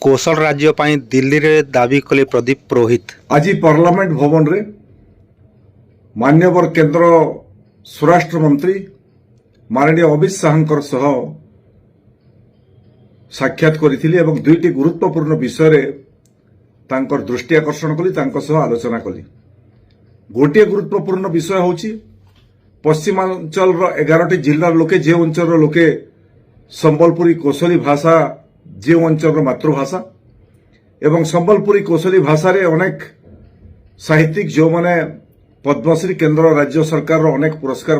कौशल राज्य ପାଇଁ ଦିଲ୍ଲୀରେ ଦାବି କଲେ ପ୍ରଦୀପ ପୁରୋହିତ। ଆଜି ପାର୍ଲାମେଣ୍ଟ ଭବନରେ ମାନ୍ୟବର କେନ୍ଦ୍ର ସ୍ୱରାଷ୍ଟ୍ର ମନ୍ତ୍ରୀ ମାନନୀୟ ଅମିତ ଶାହାଙ୍କର ସହ ସାକ୍ଷାତ କରିଥିଲି ଏବଂ ଦୁଇଟି ଗୁରୁତ୍ୱପୂର୍ଣ୍ଣ ବିଷୟରେ ତାଙ୍କର ଦୃଷ୍ଟି ଆକର୍ଷଣ କଲି, ତାଙ୍କ ସହ ଆଲୋଚନା କଲି। ଗୋଟିଏ ଗୁରୁତ୍ୱପୂର୍ଣ୍ଣ ବିଷୟ ହେଉଛି ପଶ୍ଚିମାଞ୍ଚଳର 11ଟି ଜିଲ୍ଲାର ଲୋକେ ଯେଉଁ ଅଞ୍ଚଳର ଲୋକେ ସମ୍ବଲପୁରୀ କୌଶଳୀ ଭାଷା ଯେଉଁ ଅଞ୍ଚଳର ମାତୃଭାଷା ଏବଂ ସମ୍ବଲପୁରୀ କୌଶଳୀ ଭାଷାରେ ଅନେକ ସାହିତ୍ୟିକ ଯେଉଁମାନେ ପଦ୍ମଶ୍ରୀ କେନ୍ଦ୍ର ରାଜ୍ୟ ସରକାରର ଅନେକ ପୁରସ୍କାର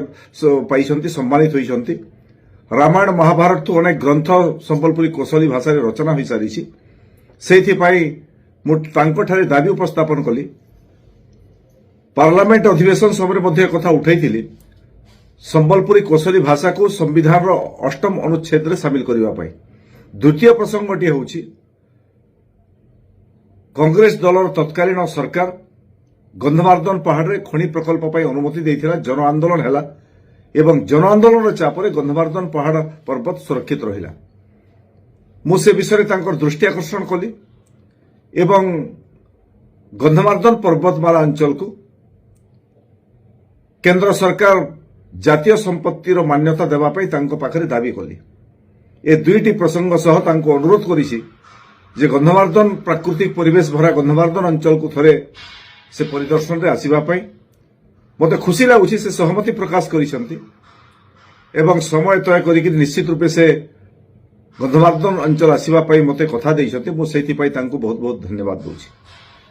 ପାଇଛନ୍ତି, ସମ୍ମାନିତ ହୋଇଛନ୍ତି। ରାମାୟଣ ମହାଭାରତଠୁ ଅନେକ ଗ୍ରନ୍ଥ ସମ୍ବଲପୁରୀ କୌଶଳୀ ଭାଷାରେ ରଚନା ହୋଇସାରିଛି। ସେଇଥିପାଇଁ ମୁଁ ତାଙ୍କଠାରେ ଦାବି ଉପସ୍ଥାପନ କଲି। ପାର୍ଲାମେଣ୍ଟ ଅଧିବେଶନ ସମୟରେ ମଧ୍ୟ କଥା ଉଠାଇଥିଲି, ସମ୍ବଲପୁରୀ କୌଶଳୀ ଭାଷାକୁ ସମ୍ବିଧାନର 8ମ ଅନୁଚ୍ଛେଦରେ ସାମିଲ କରିବା ପାଇଁ। ଦ୍ୱିତୀୟ ପ୍ରସଙ୍ଗଟି ହେଉଛି କଂଗ୍ରେସ ଦଳର ତତ୍କାଳୀନ ସରକାର ଗନ୍ଧମାର୍ଦ୍ଦନ ପାହାଡ଼ରେ ଖଣି ପ୍ରକଳ୍ପ ପାଇଁ ଅନୁମତି ଦେଇଥିଲା। ଜନ ଆନ୍ଦୋଳନ ହେଲା ଏବଂ ଜନ ଆନ୍ଦୋଳନର ଚାପରେ ଗନ୍ଧମାର୍ଦ୍ଦନ ପାହାଡ଼ ପର୍ବତ ସୁରକ୍ଷିତ ରହିଲା। ମୁଁ ସେ ବିଷୟରେ ତାଙ୍କର ଦୃଷ୍ଟି ଆକର୍ଷଣ କଲି ଏବଂ ଗନ୍ଧମାର୍ଦ୍ଦନ ପର୍ବତମାଳା ଅଞ୍ଚଳକୁ କେନ୍ଦ୍ର ସରକାର ଜାତୀୟ ସମ୍ପତ୍ତିର ମାନ୍ୟତା ଦେବା ପାଇଁ ତାଙ୍କ ପାଖରେ ଦାବି କଲି। ଏ ଦୁଇଟି ପ୍ରସଙ୍ଗ ସହ ତାଙ୍କୁ ଅନୁରୋଧ କରିଛି ଯେ ଗନ୍ଧମାର୍ଦ୍ଦନ ପ୍ରାକୃତିକ ପରିବେଶ ଭରା ଗନ୍ଧମାର୍ଦ୍ଦନ ଅଞ୍ଚଳକୁ ଥରେ ସେ ପରିଦର୍ଶନରେ ଆସିବା ପାଇଁ। ମୋତେ ଖୁସି ଲାଗୁଛି ସେ ସହମତି ପ୍ରକାଶ କରିଛନ୍ତି ଏବଂ ସମୟ ତୟ କରିକି ନିଶ୍ଚିତ ରୂପେ ସେ ଗନ୍ଧମାର୍ଦ୍ଦନ ଅଞ୍ଚଳ ଆସିବା ପାଇଁ ମୋତେ କଥା ଦେଇଛନ୍ତି। ମୁଁ ସେଇଥିପାଇଁ ତାଙ୍କୁ ବହୁତ ବହୁତ ଧନ୍ୟବାଦ ଦେଉଛି।